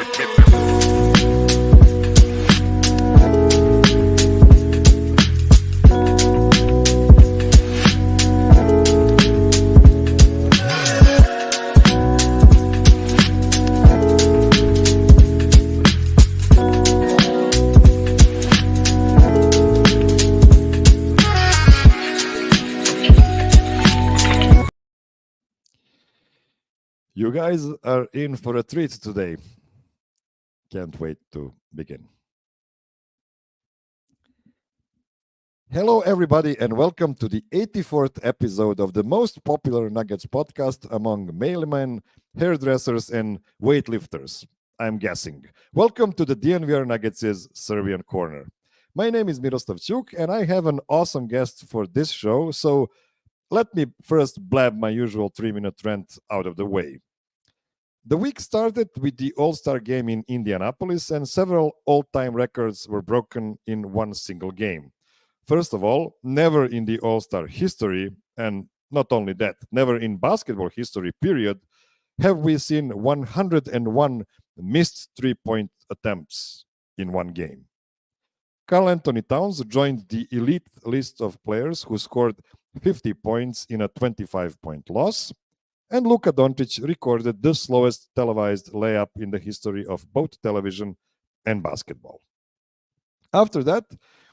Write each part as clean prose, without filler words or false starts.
You guys are in for a treat today. Can't wait to begin. Hello, everybody, and welcome to the 84th episode of the most popular Nuggets podcast among mailmen, hairdressers, and weightlifters. I'm guessing. Welcome to the DNVR Nuggets' Serbian Corner. My name is Miroslav, and I have an awesome guest for this show, so let me first blab my usual 3-minute rant out of the way. The week started with the All-Star game in Indianapolis, and several all-time records were broken in one single game. First of all, never in the All-Star history, and not only that, never in basketball history, period, have we seen 101 missed three-point attempts in one game. Karl Anthony Towns joined the elite list of players who scored 50 points in a 25-point loss, and Luka Doncic recorded the slowest televised layup in the history of both television and basketball. After that,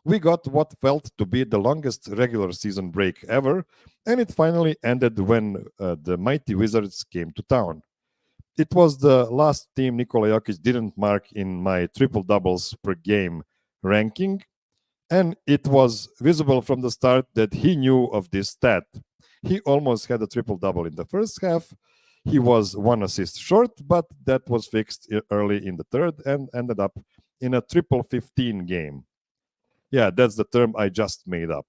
we got what felt to be the longest regular season break ever, and it finally ended when the mighty Wizards came to town. It was the last team Nikola Jokić didn't mark in my triple-doubles per game ranking, and it was visible from the start that he knew of this stat. He almost had a triple-double in the first half. He was 1 assist short, but that was fixed early in the third and ended up in a triple-15 game. Yeah, that's the term I just made up.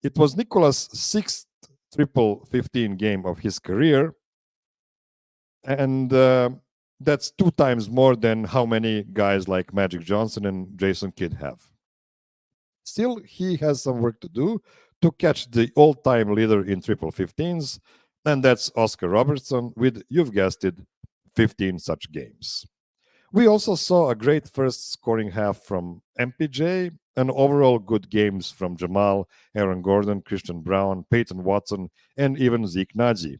It was Nikola's 6th triple-15 game of his career, and that's 2 times more than how many guys like Magic Johnson and Jason Kidd have. Still, he has some work to do to catch the all-time leader in triple-15s, and that's Oscar Robertson with, you've guessed it, 15 such games. We also saw a great first scoring half from MPJ, and overall good games from Jamal, Aaron Gordon, Christian Brown, Peyton Watson, and even Zeke Naji.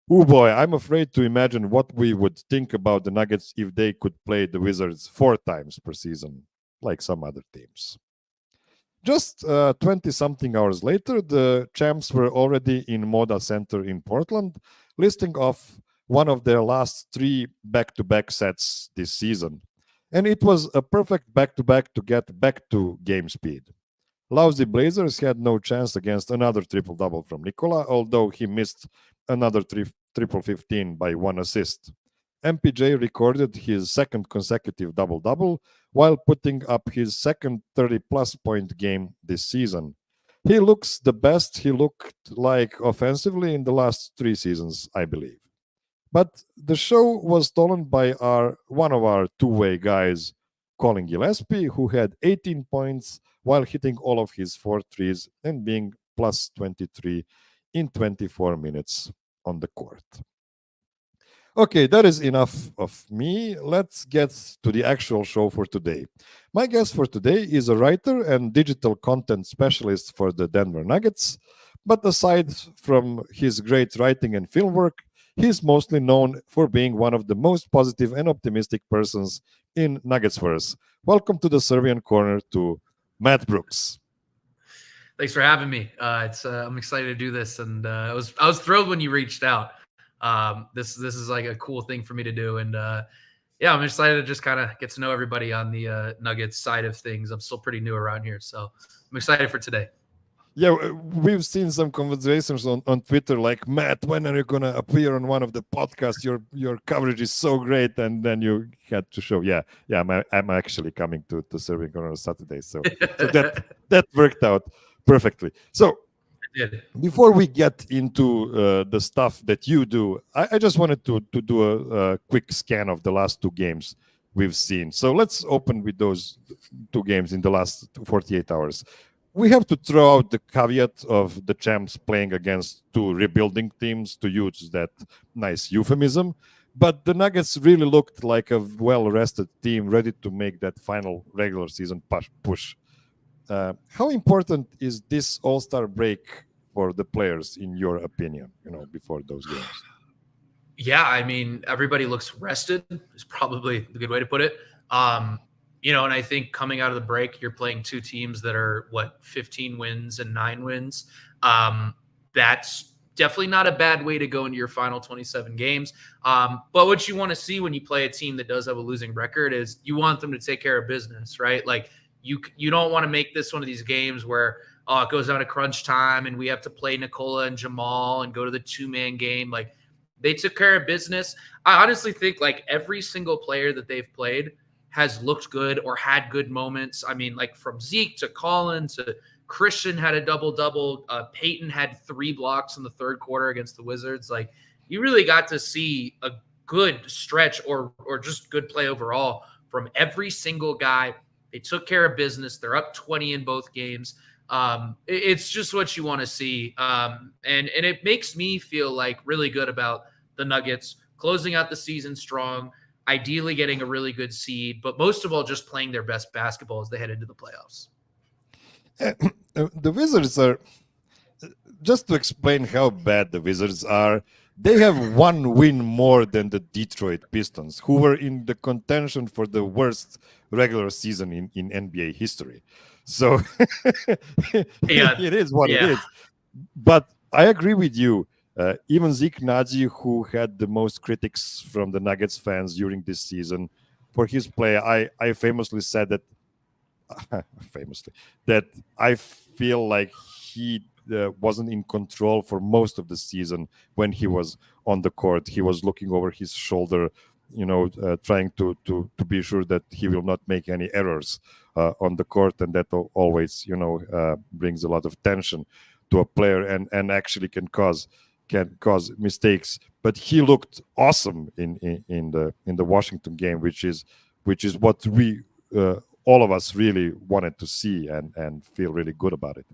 Oh boy, I'm afraid to imagine what we would think about the Nuggets if they could play the Wizards 4 times per season, like some other teams. Just 20-something hours later, the champs were already in Moda Center in Portland, listing off one of their last 3 back-to-back sets this season. And it was a perfect back-to-back to get back to game speed. Lousy Blazers had no chance against another triple-double from Nikola, although he missed another triple-15 by 1 assist. MPJ recorded his 2nd consecutive double-double while putting up his 2nd 30-plus point game this season. He looks the best he looked like offensively in the last 3 seasons, I believe. But the show was stolen by one of our two-way guys, Colin Gillespie, who had 18 points while hitting all of his 4 threes and being plus 23 in 24 minutes on the court. Okay, that is enough of me. Let's get to the actual show for today. My guest for today is a writer and digital content specialist for the Denver Nuggets. But aside from his great writing and film work, he's mostly known for being one of the most positive and optimistic persons in Nuggetsverse. Welcome to the Serbian Corner to Matt Brooks. Thanks for having me. I'm excited to do this, and I was thrilled when you reached out. This is like a cool thing for me to do, and yeah, I'm excited to just kind of get to know everybody on the Nuggets side of things. I'm still pretty new around here, so I'm excited for today. Yeah, we've seen some conversations on Twitter like, Matt, when are you going to appear on one of the podcasts? Your coverage is so great. And then you had to show, yeah, I'm actually coming to Serbian Corner on Saturday. So that worked out perfectly. So before we get into the stuff that you do, I just wanted to do a quick scan of the last 2 games we've seen. So let's open with those 2 games in the last 48 hours. We have to throw out the caveat of the champs playing against 2 rebuilding teams, to use that nice euphemism. But the Nuggets really looked like a well-rested team, ready to make that final regular season push. How important is this All-Star break for the players, in your opinion? Before those games. Yeah, I mean, everybody looks rested is probably the good way to put it. And I think coming out of the break, you're playing two teams that are 15 wins and 9 wins. That's definitely not a bad way to go into your final 27 games. But what you want to see when you play a team that does have a losing record is you want them to take care of business, right? Like you don't want to make this one of these games where it goes down to crunch time and we have to play Nikola and Jamal and go to the 2-man game. Like they took care of business. I honestly think like every single player that they've played has looked good or had good moments. I mean, like from Zeke to Colin to Christian had a double-double. Peyton had 3 blocks in the third quarter against the Wizards. Like you really got to see a good stretch or just good play overall from every single guy. They took care of business. They're up 20 in both games. It's just what you want to see. And it makes me feel like really good about the Nuggets closing out the season strong, ideally getting a really good seed, but most of all, just playing their best basketball as they head into the playoffs. The Wizards are, just to explain how bad the Wizards are, they have 1 win more than the Detroit Pistons, who were in the contention for the worst regular season in NBA history. So it is what it is. But I agree with you. Even Zeke Naji, who had the most critics from the Nuggets fans during this season for his play, I famously said that I feel like he wasn't in control for most of the season when he was on the court. He was looking over his shoulder, trying to be sure that he will not make any errors on the court, and that always, brings a lot of tension to a player and actually can cause mistakes. But he looked awesome in the Washington game, which is what we all of us really wanted to see and feel really good about it.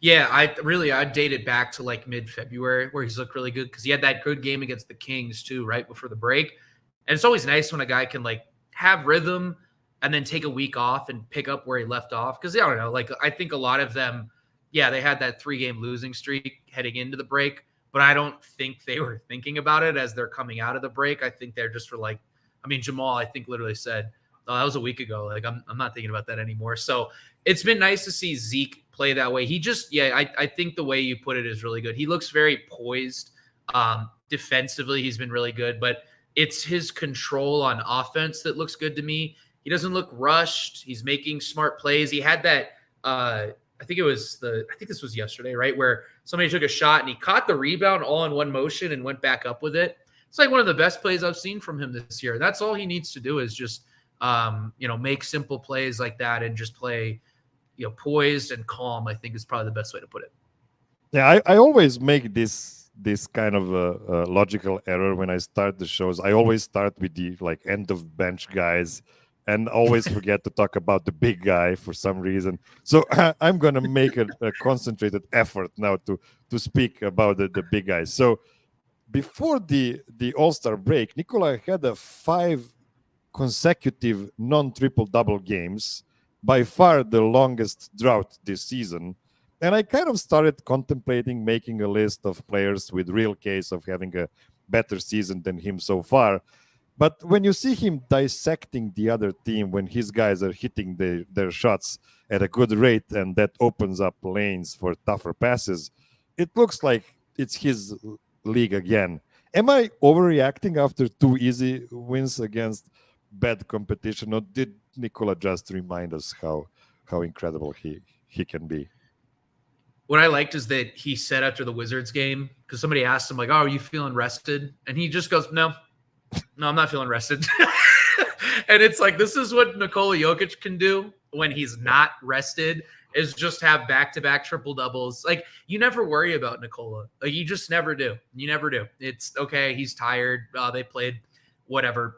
Yeah, I'd date it back to like mid-February where he's looked really good because he had that good game against the Kings too, right before the break. And it's always nice when a guy can like have rhythm and then take a week off and pick up where he left off. Because I don't know, like I think a lot of them, they had that 3-game losing streak heading into the break, but I don't think they were thinking about it as they're coming out of the break. I think they're just Jamal, I think literally said, oh, that was a week ago. Like I'm not thinking about that anymore. So it's been nice to see Zeke play that way. He just, I think the way you put it is really good. He looks very poised. Defensively, he's been really good, but it's his control on offense that looks good to me. He doesn't look rushed. He's making smart plays. He had that, I think this was yesterday, right? Where somebody took a shot and he caught the rebound all in one motion and went back up with it. It's like one of the best plays I've seen from him this year. That's all he needs to do is just, make simple plays like that and just play, poised and calm, I think is probably the best way to put it. Yeah, I always make this kind of logical error when I start the shows. I always start with the end of bench guys and always forget to talk about the big guy for some reason. So I'm going to make a concentrated effort now to speak about the big guys. So before the All-Star break, Nikola had 5 consecutive non-triple-double games, by far the longest drought this season. And I kind of started contemplating making a list of players with real case of having a better season than him so far. But when you see him dissecting the other team, when his guys are hitting their shots at a good rate, and that opens up lanes for tougher passes, it looks like it's his league again. Am I overreacting after 2 easy wins against bad competition, or did Nikola just remind us how incredible he can be? What I liked is that he said after the Wizards game, because somebody asked him, like, oh, are you feeling rested? And he just goes, no, I'm not feeling rested. And it's like, this is what Nikola Jokić can do when he's not rested, is just have back-to-back triple-doubles. Like, you never worry about Nikola. Like, you just never do. You never do. It's, okay, he's tired. They played whatever.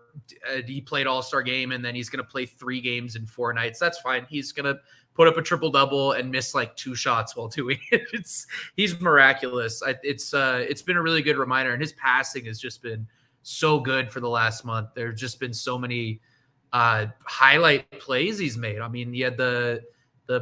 He played All-Star game, and then he's going to play 3 games in 4 nights. That's fine. He's going to put up a triple-double and miss like 2 shots while doing it. He's miraculous. It's been a really good reminder, and his passing has just been so good for the last month. There's just been so many highlight plays he's made. I mean, he had the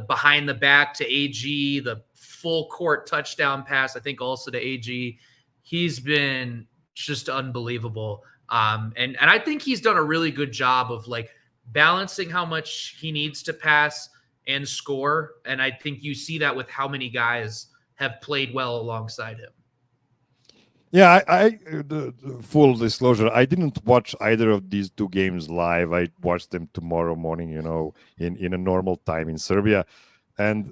behind the back to AG, the full court touchdown pass, I think also to AG. He's been just unbelievable. And I think he's done a really good job of like balancing how much he needs to pass and score. And I think you see that with how many guys have played well alongside him. Yeah, the full disclosure, I didn't watch either of these two games live. I watched them tomorrow morning, in a normal time in Serbia. And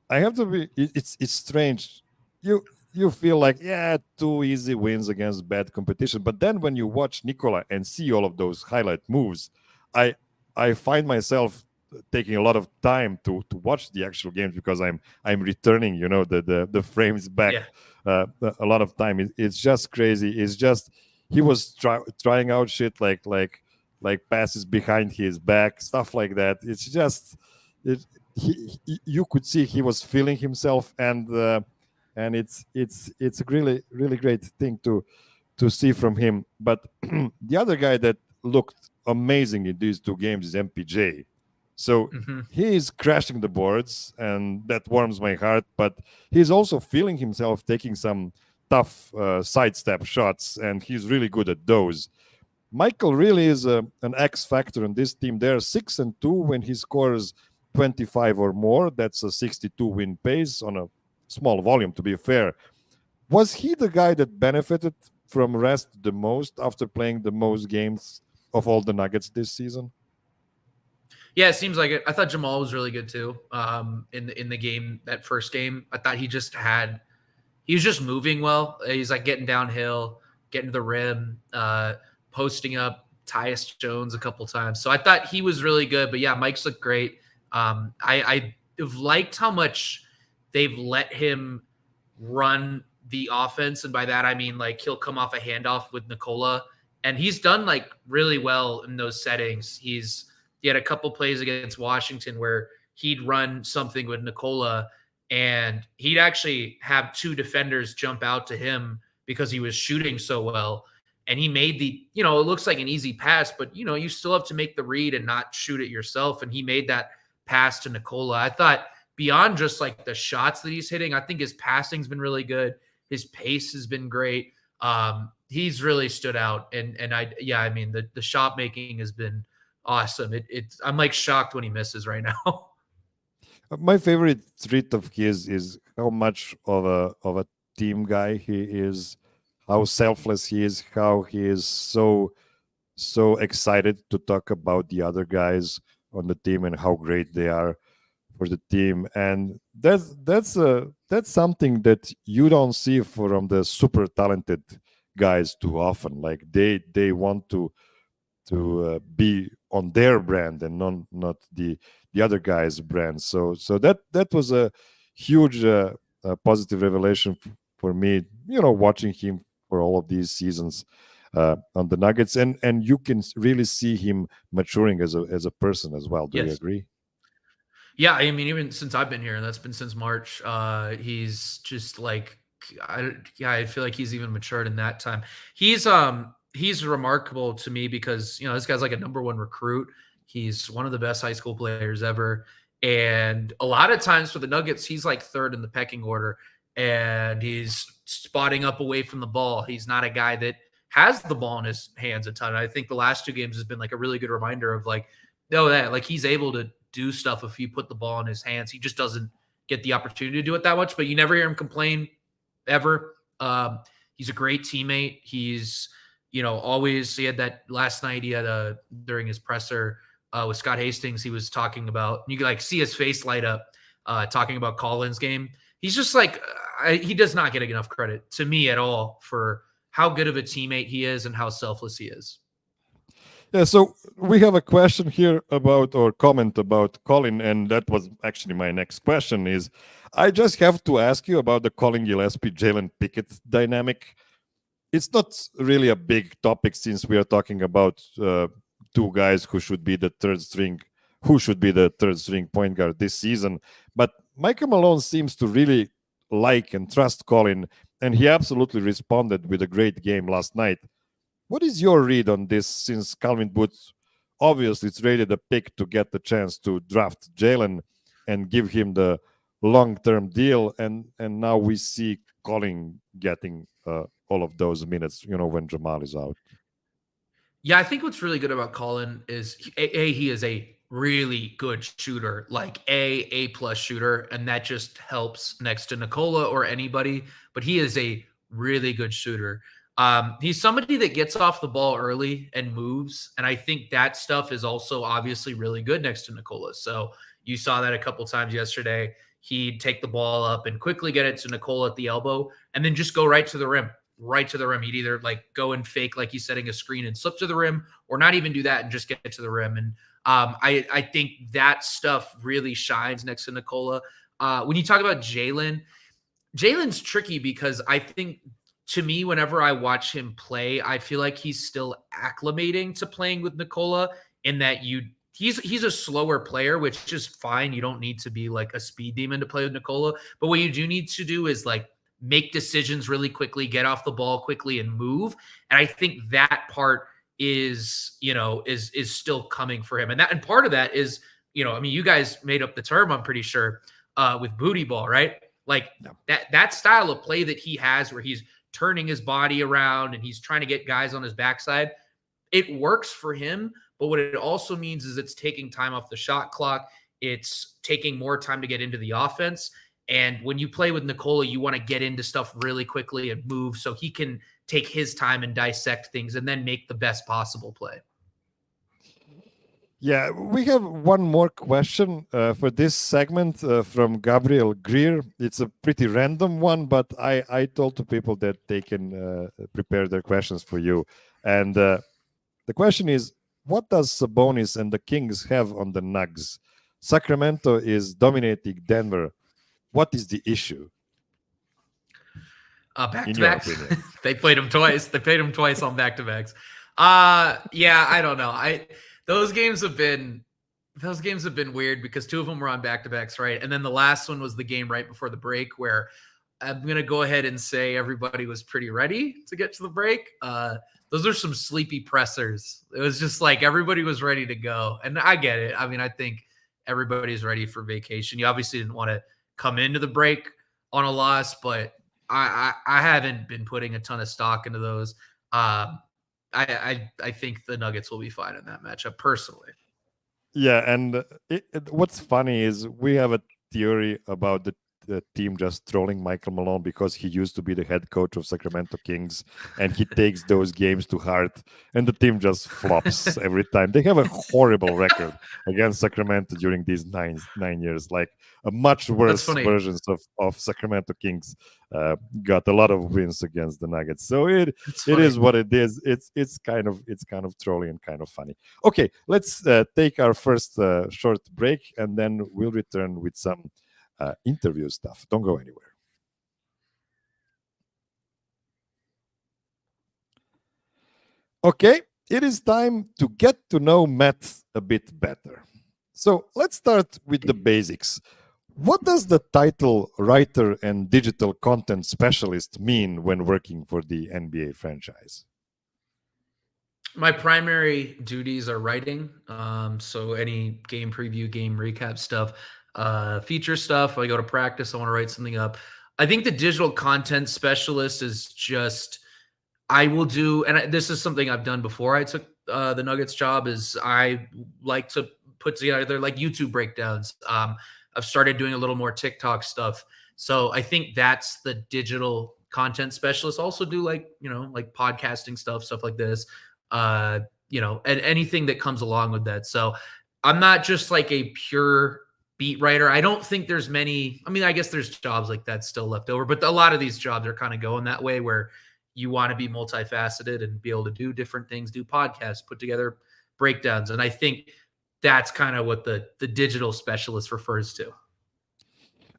I have to be, it's strange. You feel like, yeah, two easy wins against bad competition. But then when you watch Nikola and see all of those highlight moves, I find myself taking a lot of time to watch the actual games because I'm returning, the frames back. Yeah. A lot of time. It's just crazy. It's just he was trying out shit like passes behind his back, stuff like that. It's just you could see he was feeling himself, and it's a really great thing to see from him. But the other guy that looked amazing in these two games is MPJ. So he is crashing the boards, and that warms my heart. But he's also feeling himself taking some tough sidestep shots, and he's really good at those. Michael really is an X factor on this team. They're 6-2 when he scores 25 or more. That's a 62 win pace on a small volume, to be fair. Was he the guy that benefited from rest the most after playing the most games of all the Nuggets this season? Yeah, it seems like it. I thought Jamal was really good too. In the game, that first game, I thought he was just moving well. He's like getting downhill, getting to the rim, posting up Tyus Jones a couple times. So I thought he was really good. But yeah, Mike's looked great. I have liked how much they've let him run the offense, and by that I mean like he'll come off a handoff with Nikola, and he's done like really well in those settings. He had a couple plays against Washington where he'd run something with Nikola, and he'd actually have two defenders jump out to him because he was shooting so well. And he made it looks like an easy pass, but, you still have to make the read and not shoot it yourself. And he made that pass to Nikola. I thought beyond just like the shots that he's hitting, I think his passing's been really good. His pace has been great. He's really stood out. And the shot making has been awesome. I'm like shocked when he misses right now. My favorite trait of his is how much of a team guy he is, how selfless he is, how he is so excited to talk about the other guys on the team and how great they are for the team. And that's something that you don't see from the super talented guys too often. Like they want to be on their brand and not the other guy's brand. So that was a huge positive revelation for me, watching him for all of these seasons on the Nuggets, and you can really see him maturing as a person as well. Do you agree? Yeah, I mean, even since I've been here, and that's been since March, he's just like, I feel like he's even matured in that time. He's remarkable to me because, this guy's like a number one recruit. He's one of the best high school players ever. And a lot of times for the Nuggets, he's like third in the pecking order, and he's spotting up away from the ball. He's not a guy that has the ball in his hands a ton. I think the last two games has been like a really good reminder of like, that he's able to do stuff if you put the ball in his hands. He just doesn't get the opportunity to do it that much, but you never hear him complain ever. He's a great teammate. He's, always, he had that last night, he had during his presser with Scott Hastings, he was talking about, you can like see his face light up talking about Collins' game. He's just like, he does not get enough credit to me at all for how good of a teammate he is and how selfless he is. Yeah, so we have a question here or comment about Colin, and that was actually my next question is, I just have to ask you about the Colin Gillespie, Jalen Pickett dynamic. It's not really a big topic since we are talking about two guys who should be the third string point guard this season. But Michael Malone seems to really like and trust Colin, and he absolutely responded with a great game last night. What is your read on this? Since Calvin Booth obviously traded a pick to get the chance to draft Jalen and give him the long-term deal, and now we see Colin getting all of those minutes, when Jamal is out. Yeah, I think what's really good about Colin is he is a really good shooter, like A plus shooter, and that just helps next to Nikola or anybody. But he is a really good shooter. He's somebody that gets off the ball early and moves, and I think that stuff is also obviously really good next to Nikola. So you saw that a couple times yesterday. He'd take the ball up and quickly get it to Nikola at the elbow, and then just go right to the rim. Right to the rim. He'd either like go and fake like he's setting a screen and slip to the rim, or not even do that and just get to the rim. And I think that stuff really shines next to Nikola. When you talk about Jalen's tricky because I think, to me, whenever I watch him play, I feel like he's still acclimating to playing with Nikola, in that he's a slower player, which is fine. You don't need to be like a speed demon to play with Nikola. But what you do need to do is like make decisions really quickly, get off the ball quickly, and move. And I think that part is still coming for him. And part of that is, I mean, you guys made up the term, I'm pretty sure, with booty ball, right? Like that style of play that he has, where he's turning his body around and he's trying to get guys on his backside. It works for him, but what it also means is it's taking time off the shot clock. It's taking more time to get into the offense. And when you play with Nikola, you want to get into stuff really quickly and move so he can take his time and dissect things and then make the best possible play. Yeah, we have one more question for this segment from Gabriel Greer. It's a pretty random one, but I told to people that they can prepare their questions for you. And the question is, what does Sabonis and the Kings have on the Nugs? Sacramento is dominating Denver. What is the issue? Back-to-backs. They played him twice. They played him twice on back-to-backs. Yeah, I don't know. Those games have been weird because two of them were on back-to-backs, right? And then the last one was the game right before the break, where I'm gonna go ahead and say everybody was pretty ready to get to the break. Those are some sleepy pressers. It was just like everybody was ready to go, and I get it. I mean, I think everybody's ready for vacation. You obviously didn't want to come into the break on a loss, but I haven't been putting a ton of stock into those. I think the Nuggets will be fine in that matchup, personally. Yeah, and what's funny is we have a theory about the team just trolling Michael Malone because he used to be the head coach of Sacramento Kings, and he takes those games to heart, and the team just flops every time. They have a horrible record against Sacramento during these nine years, like a much worse versions of Sacramento Kings got a lot of wins against the Nuggets. So it is what it is. It's kind of trolly and kind of funny. Okay, let's take our first short break, and then we'll return with some interview stuff. Don't go anywhere. Okay, it is time to get to know Matt a bit better. So let's start with the basics. What does the title writer and digital content specialist mean when working for the NBA franchise? My primary duties are writing. So any game preview, game recap stuff, feature stuff. I go to practice, I want to write something up. I think the digital content specialist is just, I will do, and this is something I've done before I took the Nuggets job, is I like to put together like YouTube breakdowns. I've started doing a little more TikTok stuff. So I think that's the digital content specialist. Also do like podcasting stuff like this, and anything that comes along with that. So I'm not just like a pure beat writer. I don't think there's many, I mean, I guess there's jobs like that still left over, but a lot of these jobs are kind of going that way, where you want to be multifaceted and be able to do different things, do podcasts, put together breakdowns. And I think that's kind of what the digital specialist refers to.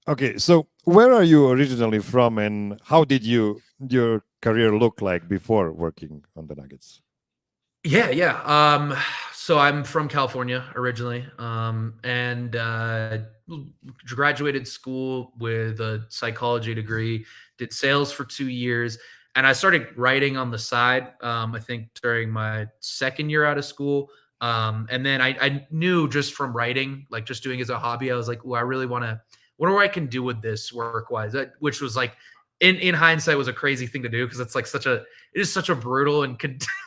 Okay, so where are you originally from, and how did your career look like before working on the Nuggets? Yeah. So I'm from California originally, and graduated school with a psychology degree, did sales for 2 years. And I started writing on the side, I think during my second year out of school. And then I knew just from writing, like just doing it as a hobby, I was like, well, I really want to, whatever I can do with this work wise, which was like, in hindsight was a crazy thing to do because it's like it is such a brutal and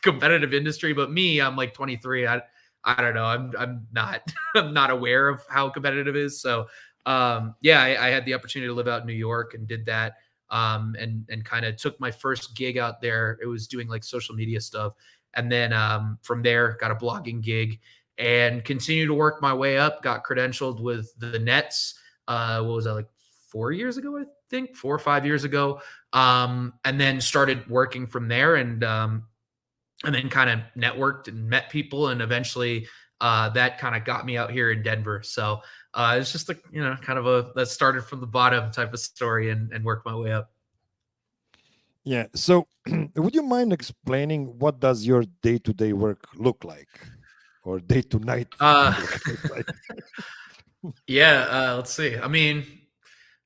competitive industry. But me, I'm like 23. I don't know. I'm not I'm not aware of how competitive it is. So yeah, I had the opportunity to live out in New York and did that. And kind of took my first gig out there. It was doing like social media stuff. And then from there, got a blogging gig and continued to work my way up, got credentialed with the Nets. What was that, like 4 years ago, I think 4 or 5 years ago. And then started working from there and then kind of networked and met people. And eventually that kind of got me out here in Denver. So it's just like, kind of that started from the bottom type of story and worked my way up. Yeah. So, would you mind explaining what does your day-to-day work look like, or day-to-night look like? Yeah. Let's see. I mean,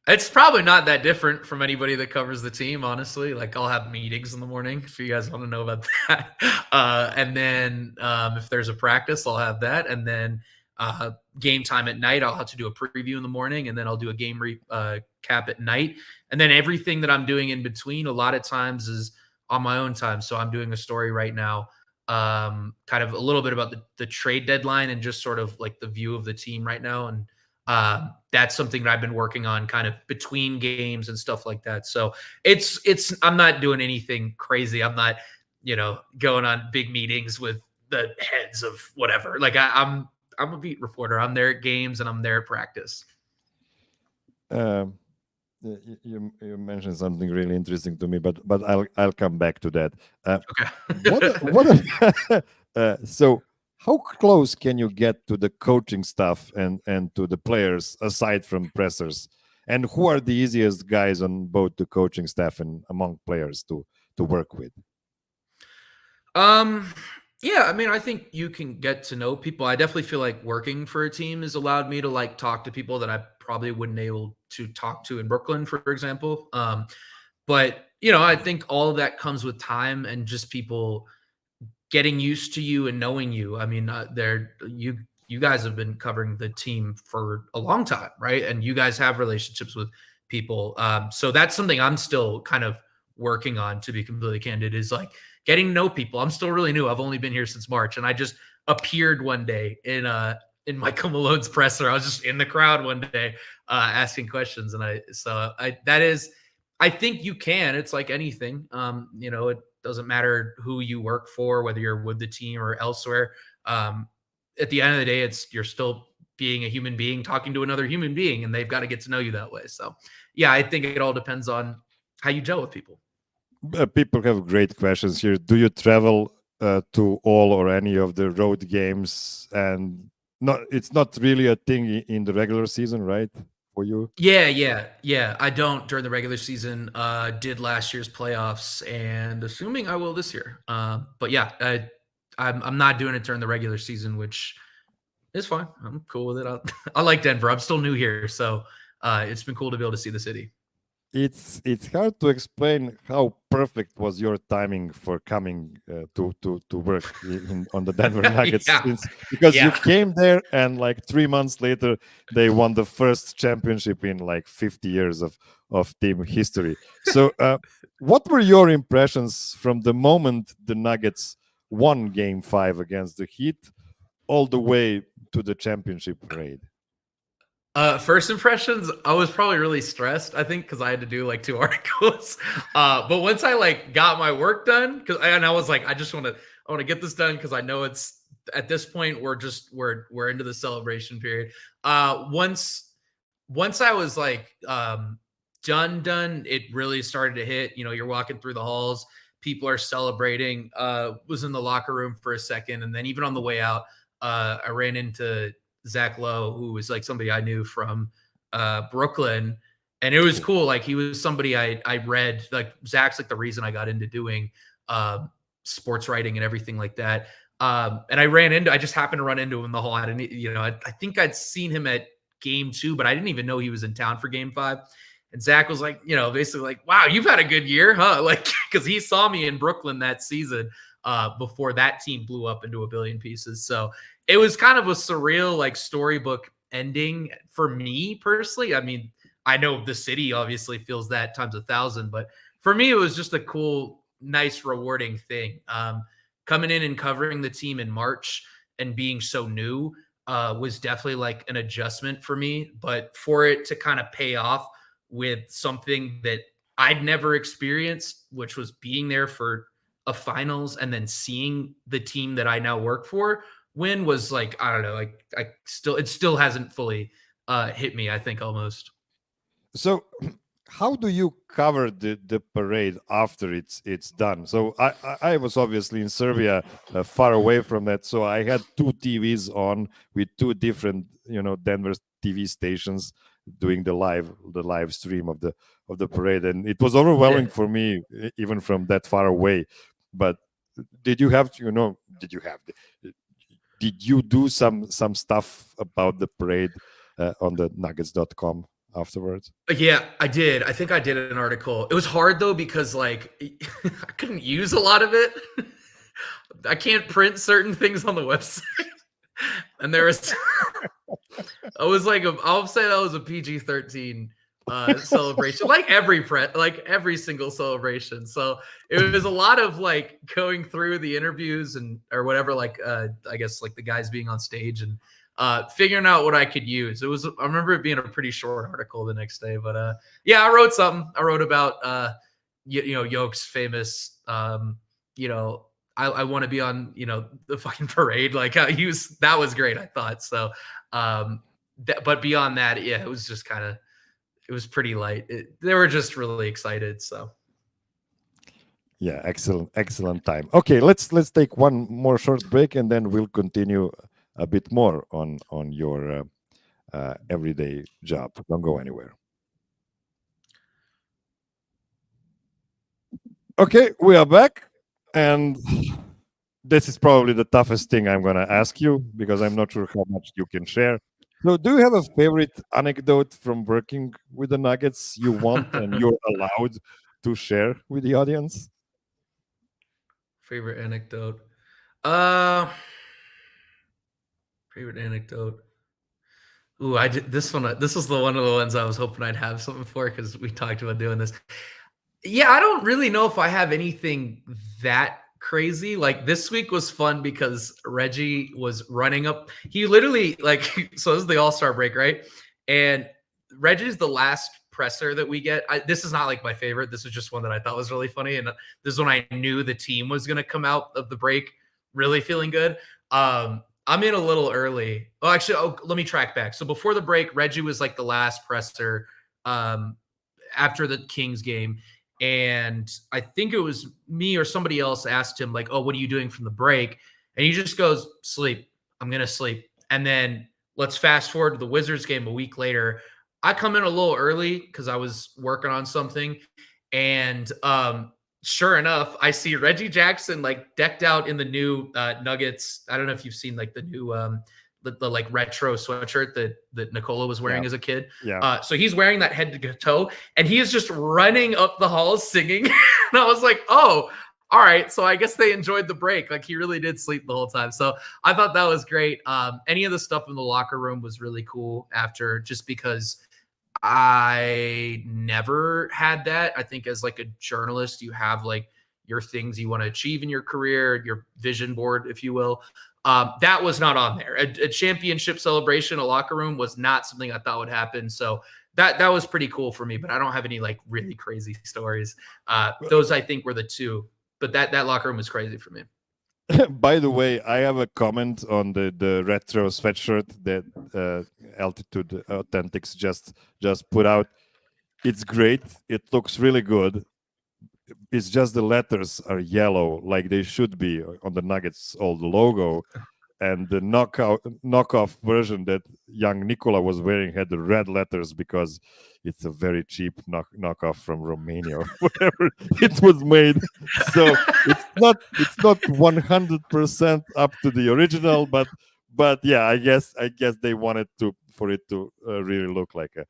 it's probably not that different from anybody that covers the team, honestly. Like I'll have meetings in the morning if you guys want to know about that. And then if there's a practice, I'll have that. And then game time at night, I'll have to do a preview in the morning, and then I'll do a game recap at night. And then everything that I'm doing in between, a lot of times is on my own time. So I'm doing a story right now, kind of a little bit about the trade deadline and just sort of like the view of the team right now. And that's something that I've been working on kind of between games and stuff like that. So I'm not doing anything crazy. I'm not, going on big meetings with the heads of whatever. Like I'm a beat reporter. I'm there at games and I'm there at practice. You mentioned something really interesting to me, but I'll come back to that. Okay. So how close can you get to the coaching staff and to the players aside from pressers? And who are the easiest guys on both the coaching staff and among players to work with? Yeah, I mean, I think you can get to know people. I definitely feel like working for a team has allowed me to like talk to people that I probably wouldn't be able to talk to in Brooklyn, for example. But I think all of that comes with time and just people getting used to you and knowing you. I mean, you guys have been covering the team for a long time, right? And you guys have relationships with people. So that's something I'm still kind of working on, to be completely candid, is like getting to know people. I'm still really new. I've only been here since March, and I just appeared one day in Michael Malone's presser. I was just in the crowd one day asking questions, and I think you can. It's like anything. It doesn't matter who you work for, whether you're with the team or elsewhere. At the end of the day, you're still being a human being talking to another human being, and they've got to get to know you that way. So, yeah, I think it all depends on how you gel with people. People have great questions here. Do you travel to all or any of the road games? And it's not really a thing in the regular season, right? For you? Yeah. I don't during the regular season. Did last year's playoffs, and assuming I will this year. But yeah, I'm not doing it during the regular season, which is fine. I'm cool with it. I like Denver. I'm still new here, so it's been cool to be able to see the city. It's hard to explain how perfect was your timing for coming to work on the Denver Nuggets, because you came there and like 3 months later they won the first championship in like 50 years of team history. So what were your impressions from the moment the Nuggets won Game 5 against the Heat all the way to the championship raid? First impressions, I was probably really stressed, I think, because I had to do like 2 articles. But once I like got my work done, and I was like, I want to get this done because I know it's at this point we're into the celebration period. Once I was like done, it really started to hit. You're walking through the halls, people are celebrating. Was in the locker room for a second, and then even on the way out, I ran into Zach Lowe, who was like somebody I knew from Brooklyn, and it was cool. Like he was somebody I read. Like Zach's like the reason I got into doing sports writing and everything like that. And I just happened to run into him in the hall. I think I'd seen him at Game 2, but I didn't even know he was in town for Game 5. And Zach was like, basically like, wow, you've had a good year, huh? Like, because he saw me in Brooklyn that season before that team blew up into a billion pieces. So it was kind of a surreal, like, storybook ending for me personally. I mean, I know the city obviously feels that times 1,000, but for me, it was just a cool, nice, rewarding thing. Coming in and covering the team in March and being so new was definitely like an adjustment for me. But for it to kind of pay off with something that I'd never experienced, which was being there for a finals and then seeing the team that I now work for win, was like, I don't know, like it still hasn't fully hit me, I think, almost. So, how do you cover the parade after it's done? So I was obviously in Serbia, far away from that, so I had two TVs on with two different Denver TV stations doing the live stream of the parade, and it was overwhelming for me even from that far away. But did you have did you do some stuff about the parade on the nuggets.com afterwards? Yeah, I did. I think I did an article. It was hard though because like I couldn't use a lot of it. I can't print certain things on the website. And there was I was like I'll say that was a PG-13 celebration, like every single celebration. So it was a lot of like going through the interviews or whatever, like I guess like the guys being on stage and figuring out what I could use. I remember it being a pretty short article the next day, but yeah, I wrote something. I wrote about Jokić's famous I want to be on the fucking parade. Like that was great, I thought. So but beyond that, yeah, it was just it was pretty light. They were just really excited. So yeah, excellent time. Okay, let's take one more short break and then we'll continue a bit more on your everyday job. Don't go anywhere. Okay, we are back, and this is probably the toughest thing I'm going to ask you because I'm not sure how much you can share. So, do you have a favorite anecdote from working with the Nuggets you want and you're allowed to share with the audience? Favorite anecdote. Favorite anecdote. Ooh, I did this one. This was one of the ones I was hoping I'd have something for because we talked about doing this. Yeah, I don't really know if I have anything that crazy. Like this week was fun because Reggie was running up. He literally so this is the All-Star break, right? And Reggie's the last presser that we get. This is not like my favorite. This was just one that I thought was really funny. And this is when I knew the team was going to come out of the break really feeling good. I'm in a little early. Oh, actually, let me track back. So before the break, Reggie was like the last presser after the Kings game. And I think it was me or somebody else asked him like, oh, what are you doing from the break? And he just goes, sleep. I'm going to sleep. And then let's fast forward to the Wizards game a week later. I come in a little early because I was working on something. And sure enough, I see Reggie Jackson like decked out in the new Nuggets. I don't know if you've seen like the new the like retro sweatshirt that Nikola was wearing as a kid. Yeah. So he's wearing that head to toe and he is just running up the halls singing. And I was like, oh, all right. So I guess they enjoyed the break. Like he really did sleep the whole time. So I thought that was great. Any of the stuff in the locker room was really cool after, just because I never had that. I think as like a journalist, you have like your things you want to achieve in your career, your vision board, if you will. That was not on there. A championship celebration, a locker room was not something I thought would happen. So that was pretty cool for me, but I don't have any like really crazy stories. Those I think were the two, but that locker room was crazy for me. By the way, I have a comment on the retro sweatshirt that Altitude Authentics just put out. It's great. It looks really good. It's just the letters are yellow, like they should be on the Nuggets old logo, and the knockoff version that young Nikola was wearing had the red letters because it's a very cheap knockoff from Romania or wherever it was made. So it's not 100% up to the original, but yeah, I guess they wanted for it to really look like a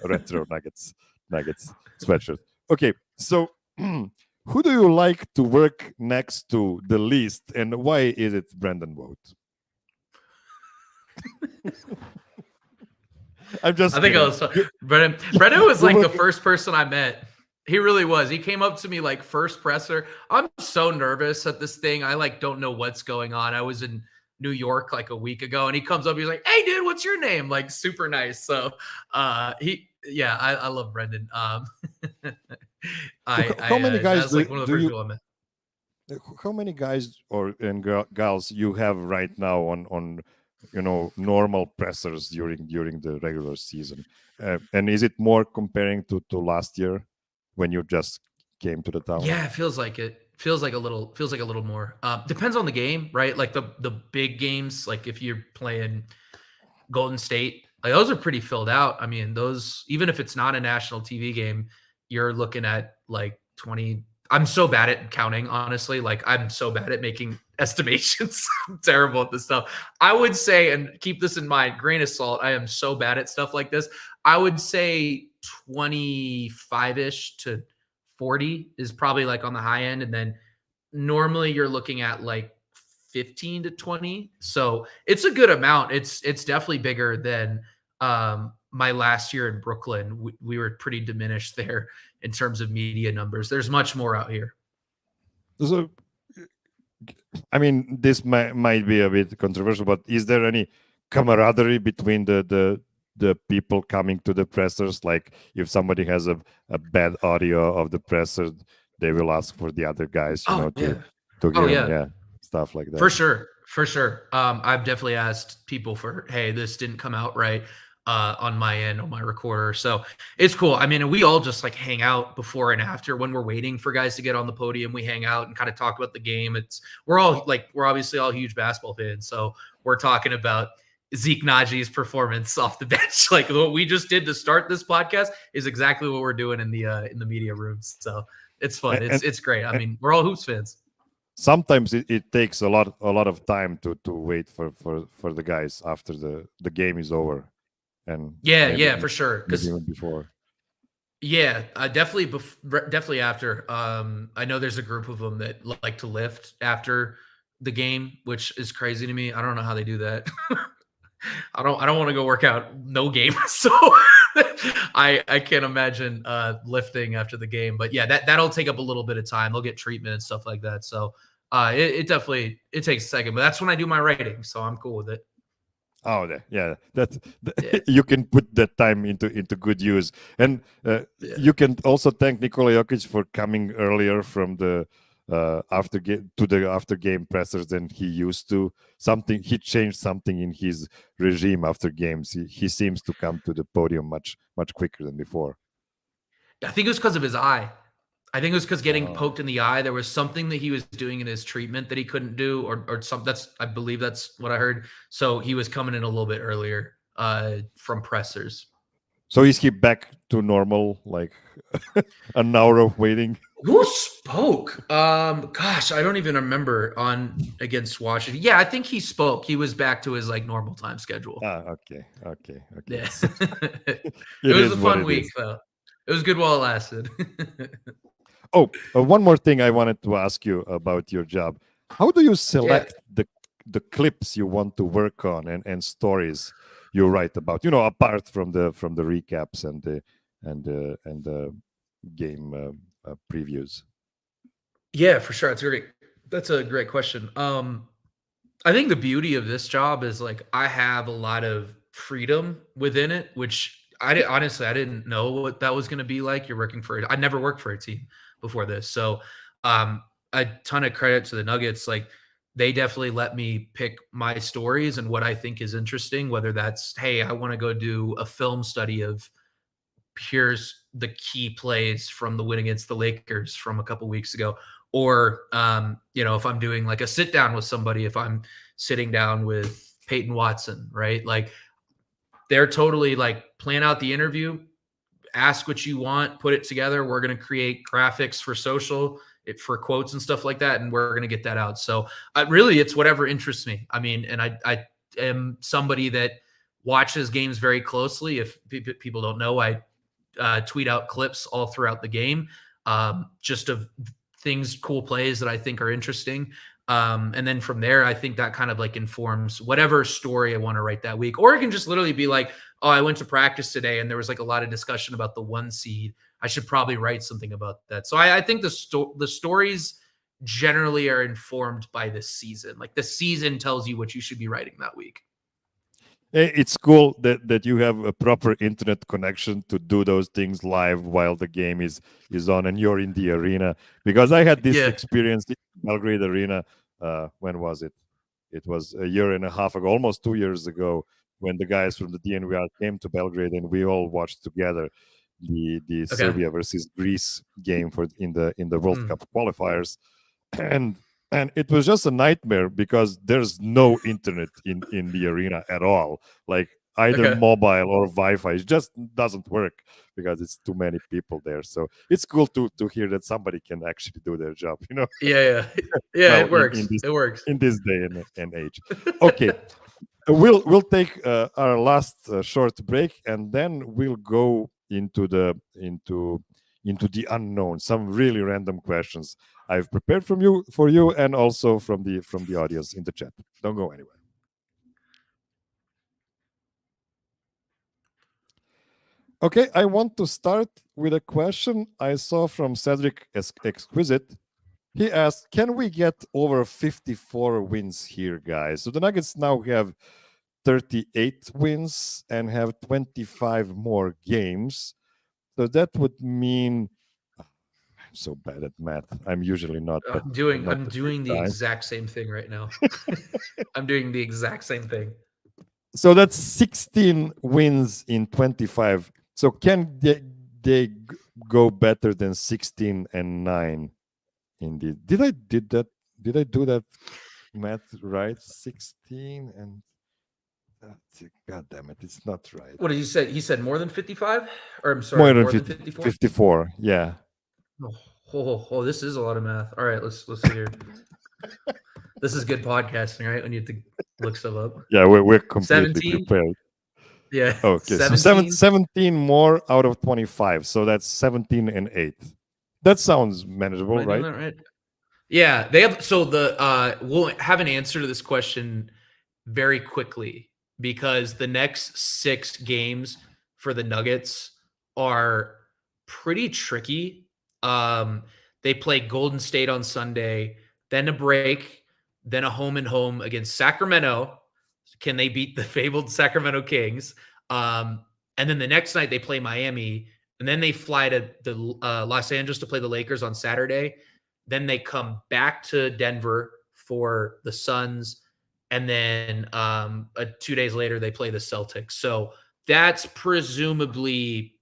retro Nuggets Nuggets sweatshirt. Okay, so who do you like to work next to the least, and why is it Brandon Vogt? I'm just. I think kidding. I was Brennan was like the work- first person I met. He really was. He came up to me like first presser. I'm so nervous at this thing. I like don't know what's going on. I was in New York like a week ago, and he comes up. He's like, "Hey, dude, what's your name?" Like super nice. So, I love Brendan. How many guys that's like one of the first people I met. How many guys and gals you have right now on normal pressers during the regular season, and is it more comparing to last year when you just came to the town? Yeah, it feels like it. Feels like a little more. Depends on the game, right? Like the big games, like if you're playing Golden State, like those are pretty filled out. I mean, those, even if it's not a national TV game, you're looking at like 20. I'm so bad at counting, honestly. Like I'm so bad at making estimations. I'm terrible at this stuff. I would say, and keep this in mind, grain of salt, I am so bad at stuff like this. I would say 25-ish to 40 is probably like on the high end. And then normally you're looking at like 15 to 20. So it's a good amount. It's definitely bigger than my last year in Brooklyn. We were pretty diminished there in terms of media numbers. There's much more out here. So, I mean, this might be a bit controversial, but is there any camaraderie between the people coming to the pressers? Like if somebody has a bad audio of the presser, they will ask for the other guys, to give stuff like that. For sure. I've definitely asked people for, hey, this didn't come out right on my end, on my recorder. So it's cool. I mean, we all just like hang out before and after when we're waiting for guys to get on the podium. We hang out and kind of talk about the game. We're obviously all huge basketball fans. So we're talking about Zeke Najee's performance off the bench. Like what we just did to start this podcast is exactly what we're doing in the media rooms. So it's fun. It's great. I mean, we're all hoops fans. Sometimes it takes a lot of time to wait for the guys after the game is over. And for sure. Maybe even before. Yeah, definitely after. I know there's a group of them that like to lift after the game, which is crazy to me. I don't know how they do that. I don't want to go work out no game, so I can't imagine lifting after the game. But yeah, that'll take up a little bit of time. They'll get treatment and stuff like that. So it definitely takes a second, but that's when I do my writing, so I'm cool with it. Oh, yeah. You can put that time into good use, and you can also thank Nikola Jokić for coming earlier from the after game pressers than he used to. He changed something in his regime after games. He seems to come to the podium much quicker than before. I think it was because of his eye. I think it was because getting poked in the eye. There was something that he was doing in his treatment that he couldn't do, or something. I believe that's what I heard. So he was coming in a little bit earlier from pressers. So is he back to normal, like an hour of waiting? Who spoke? Gosh, I don't even remember against Washington. Yeah, I think he spoke. He was back to his like normal time schedule. Okay. Yeah. It was a fun week though. It was good while it lasted. One more thing I wanted to ask you about your job. How do you select the clips you want to work on and stories you write about? Apart from the recaps and the game previews. Yeah, for sure. That's a great question. I think the beauty of this job is like I have a lot of freedom within it, which I didn't know what that was going to be like. You're working for it. I never worked for a team before this. So a ton of credit to the Nuggets. Like they definitely let me pick my stories and what I think is interesting, whether that's, hey, I want to go do a film study of here's the key plays from the win against the Lakers from a couple weeks ago. Or, if I'm doing like a sit down with somebody, if I'm sitting down with Peyton Watson, right? Like they're totally like plan out the interview, ask what you want, put it together. We're going to create graphics for social, for quotes and stuff like that. And we're going to get that out. So really it's whatever interests me. I mean, and I am somebody that watches games very closely. If people don't know, I tweet out clips all throughout the game, just of things, cool plays that I think are interesting. And then from there, I think that kind of like informs whatever story I want to write that week. Or it can just literally be like, oh, I went to practice today and there was like a lot of discussion about the 1 seed. I should probably write something about that. So I think the stories generally are informed by the season. Like the season tells you what you should be writing that week. It's cool that you have a proper internet connection to do those things live while the game is on and you're in the arena. Because I had this experience in Belgrade Arena. When was it? It was a year and a half ago, almost 2 years ago, when the guys from the DNVR came to Belgrade and we all watched together the Serbia versus Greece game in the World Cup qualifiers, and it was just a nightmare because there's no internet in the arena at all. Like either mobile or Wi-Fi, it just doesn't work because it's too many people there. So it's cool to hear that somebody can actually do their job. Yeah. Well, it works. It works in this day and age. Okay. We'll take our last short break, and then we'll go into the unknown. Some really random questions I've prepared for you, and also from the audience in the chat. Don't go anywhere. Okay, I want to start with a question I saw from Cedric Exquisite. He asked, can we get over 54 wins here, guys? So the Nuggets now have 38 wins and have 25 more games. So that would mean I'm so bad at math. I'm usually not. I'm doing the exact same thing right now. I'm doing the exact same thing. So that's 16 wins in 25. So can they go better than 16-9? Indeed. Did I do that math right? 16 and God damn it, it's not right. What did you say? He said more than 55? Or I'm sorry, more than 54? 54, yeah. Oh, this is a lot of math. All right, let's see here. This is good podcasting, right? When you have to look stuff up. Yeah, we're completely prepared. Yeah. Okay, 17? So 17 more out of 25. So that's 17-8. That sounds manageable, right? Yeah, they have. So we'll have an answer to this question very quickly because the next 6 games for the Nuggets are pretty tricky. They play Golden State on Sunday, then a break, then a home and home against Sacramento. Can they beat the fabled Sacramento Kings? And then the next night they play Miami, and then they fly to Los Angeles to play the Lakers on Saturday. Then they come back to Denver for the Suns, and then 2 days later they play the Celtics. So that's presumably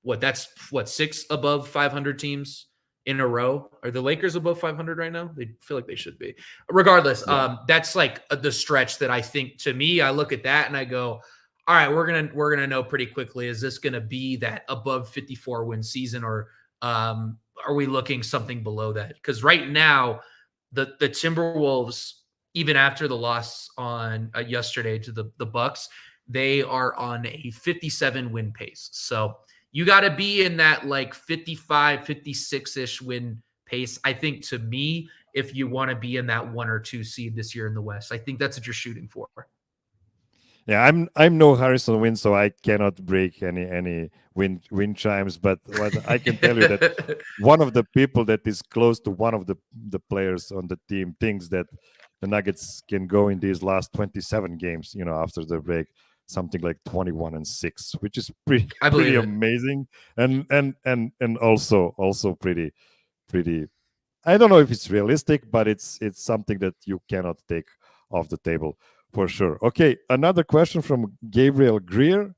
that's 6 above 500 teams in a row. Are the Lakers above 500 right now? They feel like they should be. Regardless, that's like the stretch that I think, to me, I look at that and I go, all right, we're gonna know pretty quickly, is this gonna be that above 54 win season, or are we looking something below that? Because right now, the Timberwolves, even after the loss on yesterday to the Bucks, they are on a 57 win pace. So you got to be in that like 55, 56-ish win pace, I think, to me, if you want to be in that 1 or 2 seed this year in the West. I think that's what you're shooting for. Yeah, I'm no Harrison Wind, so I cannot break any wind chimes. But what I can tell you that one of the people that is close to one of the players on the team thinks that the Nuggets can go in these last 27 games, after the break, something like 21-6, which is pretty amazing, and also pretty. I don't know if it's realistic, but it's something that you cannot take off the table for sure. Okay, another question from Gabriel Greer.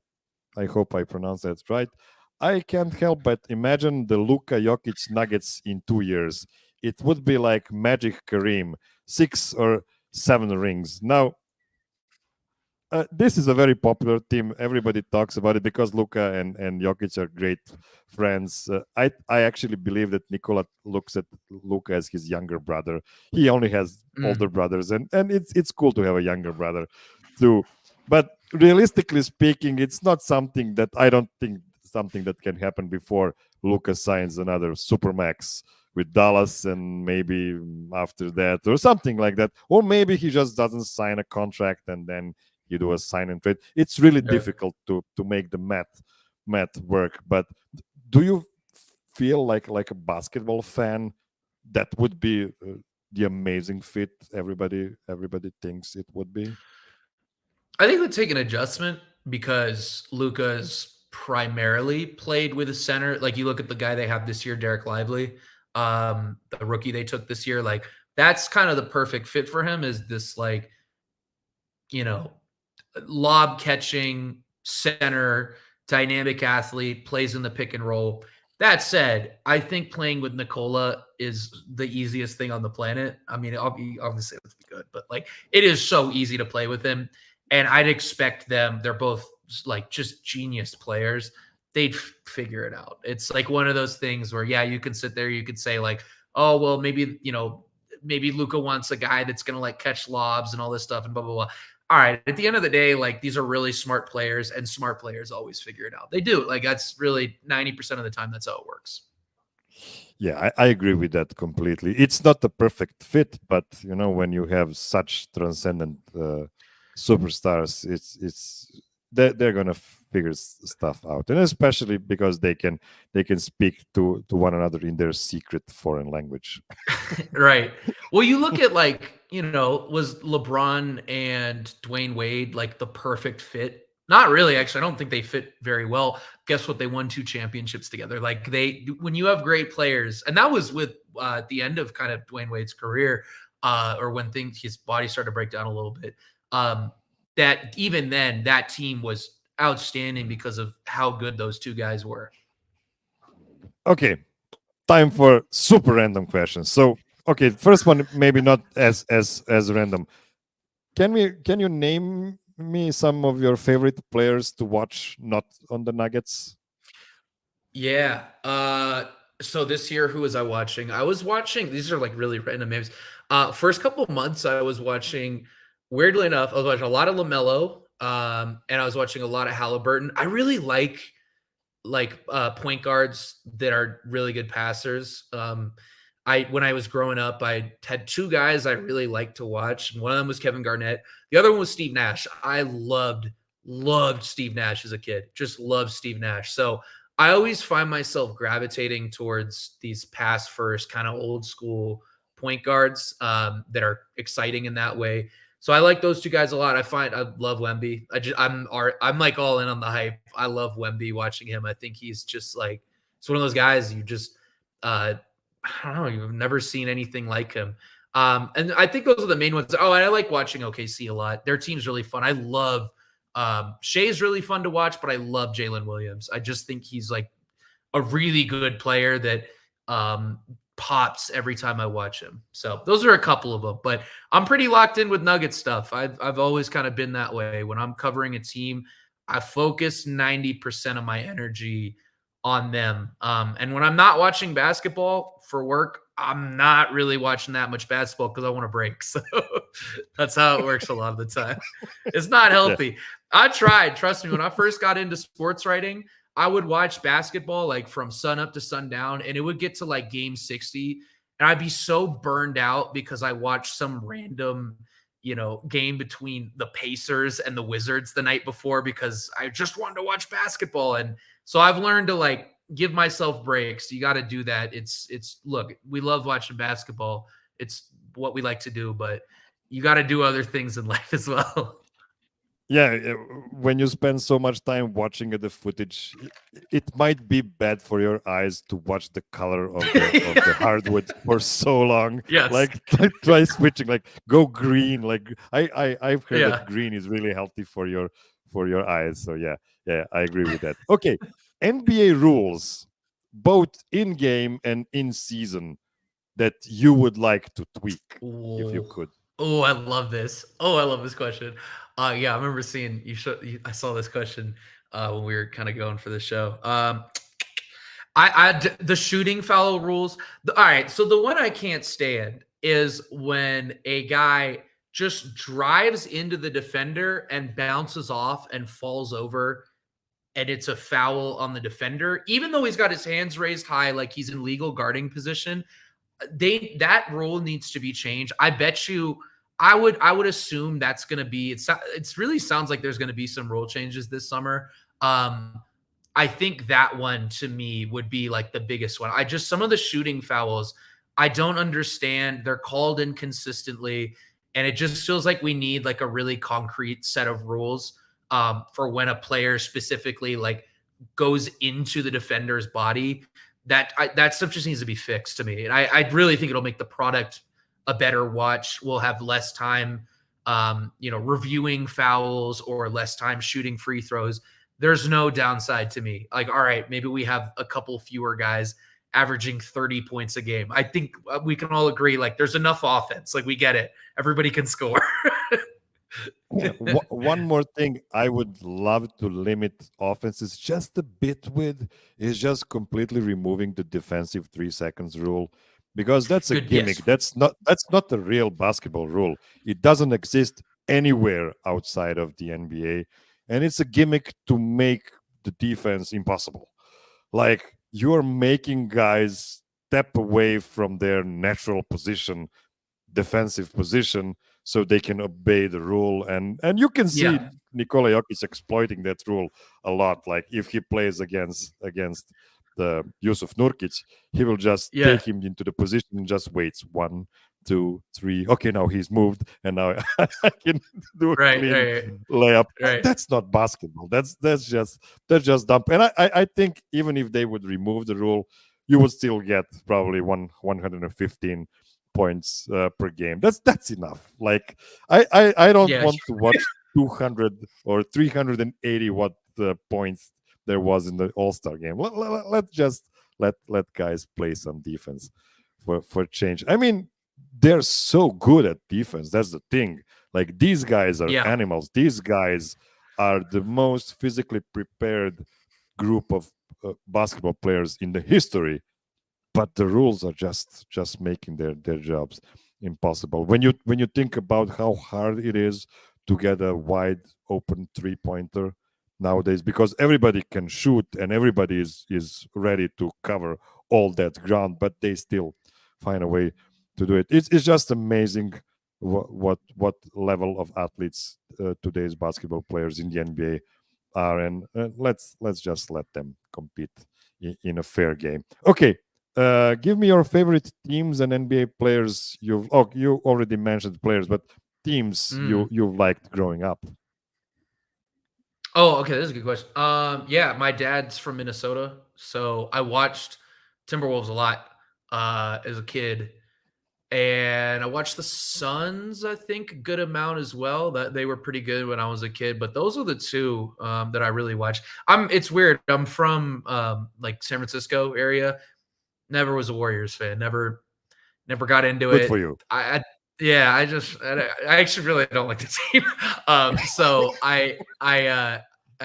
I hope I pronounced that right. I can't help but imagine the Luka Jokić Nuggets in 2 years. It would be like Magic Kareem, 6 or 7 rings. Now, this is a very popular team. Everybody talks about it because Luka and Jokic are great friends. I actually believe that Nikola looks at Luka as his younger brother. He only has older brothers, and it's cool to have a younger brother too. But realistically speaking, it's not something that I don't think something that can happen before Luka signs another supermax with Dallas, and maybe after that or something like that, or maybe he just doesn't sign a contract and then you do a sign and trade. It's really difficult to make the math work. But do you feel like a basketball fan that would be the amazing fit everybody thinks it would be? I think it would take an adjustment because Luka's primarily played with a center. Like you look at the guy they have this year, Derek Lively, the rookie they took this year. Like that's kind of the perfect fit for him. Is this like, you know, lob catching center, dynamic athlete, plays in the pick and roll. That said, I think playing with Nikola is the easiest thing on the planet. I mean, obviously let's be good, but like it is so easy to play with him. And I'd expect them, they're both like just genius players. They'd figure it out. It's like one of those things where, yeah, you can sit there, you could say like, oh, well, maybe, maybe Luka wants a guy that's going to like catch lobs and all this stuff and blah, blah, blah. All right. At the end of the day, like these are really smart players, and smart players always figure it out. They do. Like that's really 90% of the time, that's how it works. Yeah, I agree with that completely. It's not the perfect fit, but when you have such transcendent superstars, they're gonna figure stuff out, and especially because they can speak to one another in their secret foreign language. Right. Well, you look at like, was LeBron and Dwayne Wade like the perfect fit? Not really, actually. I don't think they fit very well. Guess what? They won 2 championships together. Like when you have great players, and that was with the end of kind of Dwayne Wade's career, or when his body started to break down a little bit. That even then, that team was outstanding because of how good those 2 guys were. Okay, time for super random questions. So, okay, first one maybe not as random. Can you name me some of your favorite players to watch not on the Nuggets? Yeah. So this year, who was I watching? I was watching, these are like really random names. First couple of months, I was watching, weirdly enough, I was watching a lot of LaMelo, and I was watching a lot of Halliburton. I really like point guards that are really good passers. When I was growing up, I had 2 guys I really liked to watch. And one of them was Kevin Garnett. The other one was Steve Nash. I loved Steve Nash as a kid. Just loved Steve Nash. So I always find myself gravitating towards these pass first kind of old school point guards that are exciting in that way. So I like those 2 guys a lot. I love Wemby. I'm like all in on the hype. I love Wemby, watching him. I think he's just like, it's one of those guys you just, I don't know, you've never seen anything like him. And I think those are the main ones. Oh, and I like watching OKC a lot. Their team's really fun. I love Shea's really fun to watch, but I love Jalen Williams. I just think he's like a really good player that pops every time I watch him. So those are a couple of them, but I'm pretty locked in with Nugget stuff. I've always kind of been that way. When I'm covering a team, I focus 90% of my energy on them. And when I'm not watching basketball for work, I'm not really watching that much basketball because I want to break. So that's how it works a lot of the time. It's not healthy. I tried. Trust me, when I first got into sports writing, I would watch basketball like from sun up to sundown, and it would get to like game 60. And I'd be so burned out because I watched some random, game between the Pacers and the Wizards the night before because I just wanted to watch basketball. And so I've learned to like give myself breaks. You got to do that. Look, we love watching basketball. It's what we like to do, but you got to do other things in life as well. Yeah, when you spend so much time watching the footage, it might be bad for your eyes to watch the color of the hardwood for so long. Yes. Like try switching, like go green. Like I've heard that green is really healthy for your eyes. So yeah, I agree with that. Okay, NBA rules, both in game and in season, that you would like to tweak if you could. Oh, I love this. Oh, I love this question. Yeah, I remember seeing I saw this question when we were kind of going for the show. The shooting foul rules. All right, so the one I can't stand is when a guy just drives into the defender and bounces off and falls over and it's a foul on the defender, even though he's got his hands raised high, like he's in legal guarding position, that rule needs to be changed. I bet you I would assume that's going to be it's really sounds like there's going to be some rule changes this summer. I think that one to me would be like the biggest one. I just some of the shooting fouls I don't understand. They're called inconsistently, and it just feels like we need like a really concrete set of rules for when a player specifically like goes into the defender's body. That stuff just needs to be fixed to me, and I really think it'll make the product a better watch. We'll have less time, reviewing fouls or less time shooting free throws. There's no downside to me. Like, all right, maybe we have a couple fewer guys averaging 30 points a game. I think we can all agree, like, there's enough offense. Like, we get it. Everybody can score. Yeah, one more thing I would love to limit offenses just a bit with is just completely removing the defensive 3 seconds rule, because that's a Good, gimmick. yes. That's not the real basketball rule. It doesn't exist anywhere outside of the NBA, and it's a gimmick to make the defense impossible. Like, you're making guys step away from their natural position, defensive position, so they can obey the rule. And you can see Yeah. Nikola Jokić exploiting that rule a lot. Like, if he plays against the Yusuf Nurkic, he will just Yeah. take him into the position and just waits 1, 2, 3. Okay, now he's moved, and now I can do a Right. clean Right. layup. Right. That's not basketball. That's just dumb. And I think even if they would remove the rule, you would still get probably 115 points per game. That's enough. Like, I don't Yeah. want to watch 200 or 380 what points there was in the All-Star game. Let's just let guys play some defense for change. I mean, they're so good at defense. That's the thing. Like, these guys are Yeah. animals. These guys are the most physically prepared group of basketball players in the history, but the rules are just making their jobs impossible. When you think about how hard it is to get a wide open 3-pointer nowadays, because everybody can shoot and everybody is ready to cover all that ground, but they still find a way to do it. It's just amazing what level of athletes today's basketball players in the NBA are, and let's just let them compete in a fair game. Okay, give me your favorite teams and NBA players. You already mentioned players, but teams Mm. you've liked growing up. Oh, okay. This is a good question. Yeah, my dad's from Minnesota, so I watched Timberwolves a lot as a kid, and I watched the Suns. I think a good amount as well. That they were pretty good when I was a kid, but those are the two that I really watched. It's weird. I'm from like San Francisco area. Never was a Warriors fan. Never got into Good it. for you. I yeah, I actually really don't like the team. So I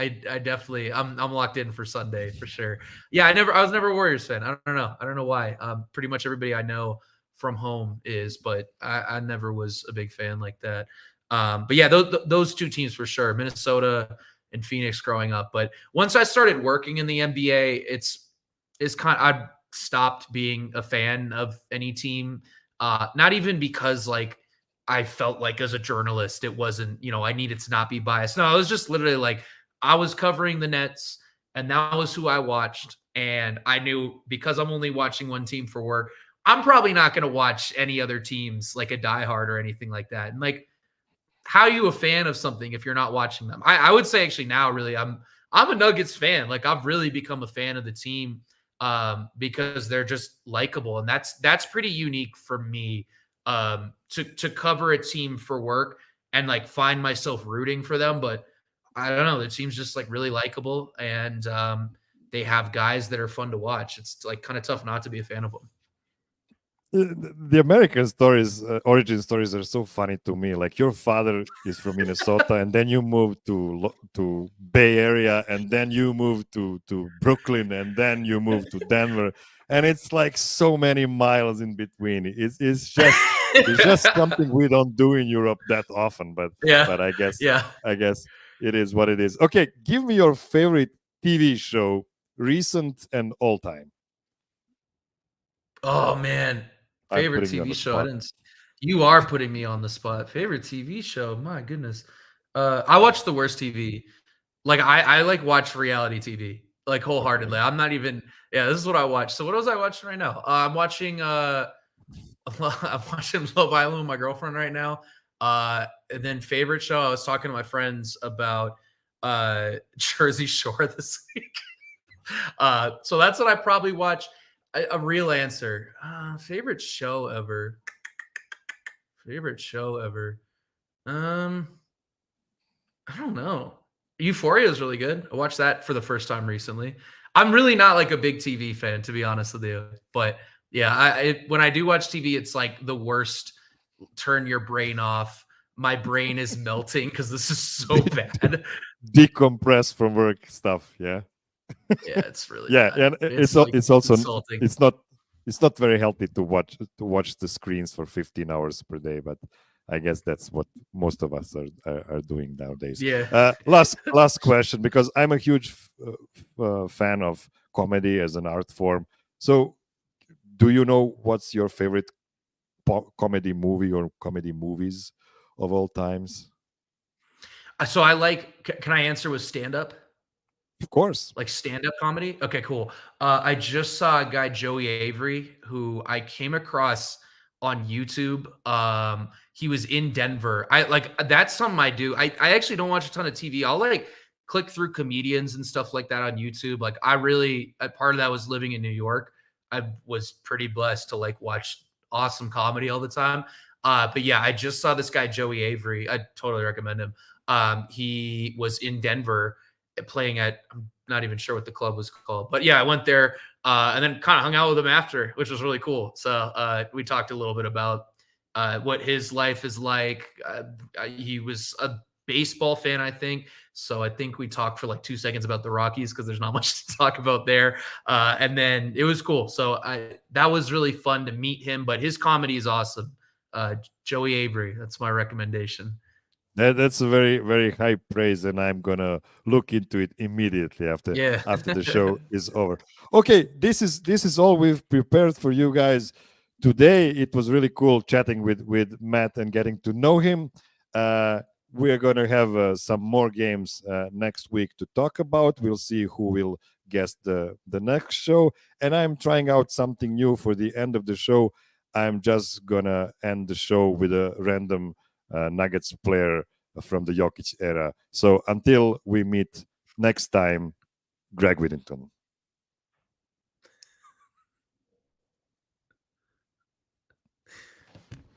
definitely I'm locked in for Sunday for sure. Yeah, I was never a Warriors fan. I don't know. I don't know why. Pretty much everybody I know from home is, but I never was a big fan like that. But yeah, those two teams for sure, Minnesota and Phoenix growing up. But once I started working in the NBA, it's kind of I stopped being a fan of any team. Not even because like I felt like as a journalist it wasn't, I needed to not be biased. No, it was just literally like I was covering the Nets and that was who I watched. And I knew because I'm only watching one team for work, I'm probably not going to watch any other teams like a diehard or anything like that. And like, how are you a fan of something if you're not watching them? I would say actually now really I'm a Nuggets fan. Like I've really become a fan of the team because they're just likable, and that's pretty unique for me to cover a team for work and like find myself rooting for them. But I don't know, the team's just like really likable, and they have guys that are fun to watch. It's like kind of tough not to be a fan of them. The American stories, origin stories, are so funny to me. Like, your father is from Minnesota, and then you moved to Bay Area, and then you moved to Brooklyn, and then you moved to Denver, and it's like so many miles in between. It's just something we don't do in Europe that often. But Yeah, but I guess yeah. I guess it is what it is. Okay, give me your favorite TV show, recent and all time? Oh man, I'm favorite putting you on TV the show. I spot. didn't. You are putting me on the spot. Favorite TV show. My goodness. I watch the worst TV. Like I like watch reality TV like wholeheartedly. Okay. I'm not even. Yeah, this is what I watch. So what was I watching right now? I'm watching. I'm watching Love Island with my girlfriend right now. And then favorite show. I was talking to my friends about Jersey Shore this week. So that's what I probably watch. A real answer. Favorite show ever. Favorite show ever. I don't know. Euphoria is really good. I watched that for the first time recently. I'm really not like a big TV fan, to be honest with you. But yeah, when I do watch TV, it's like the worst. Turn your brain off. My brain is melting because this is so bad. Decompress from work stuff. Yeah. Yeah, it's really Yeah, bad. and It's like it's also insulting. it's not very healthy to watch the screens for 15 hours per day, but I guess that's what most of us are doing nowadays. Yeah. Last question, because I'm a huge fan of comedy as an art form. So, do you know what's your favorite comedy movie or comedy movies of all times? So I like. Can I answer with stand up? Of course. Like stand-up comedy? Okay, cool. I just saw a guy, Joey Avery, who I came across on YouTube. He was in Denver. I like that's something I do. I actually don't watch a ton of TV. I'll like click through comedians and stuff like that on YouTube. Like I really part of that was living in New York. I was pretty blessed to like watch awesome comedy all the time. But yeah, I just saw this guy, Joey Avery. I totally recommend him. He was in Denver playing at I'm not even sure what the club was called, but yeah, I went there and then kind of hung out with him after, which was really cool. So we talked a little bit about what his life is like. He was a baseball fan, I think. So I think we talked for like 2 seconds about the Rockies because there's not much to talk about there. And then it was cool. So that was really fun to meet him. But his comedy is awesome. Joey Avery, that's my recommendation. That's a very very high praise, and I'm gonna look into it immediately Yeah. after the show is over. Okay, this is all we've prepared for you guys today. It was really cool chatting with Matt and getting to know him. We are gonna have some more games next week to talk about. We'll see who will guest the next show, and I'm trying out something new for the end of the show. I'm just gonna end the show with a random Nuggets player from the Jokić era. So until we meet next time, Greg Whittington.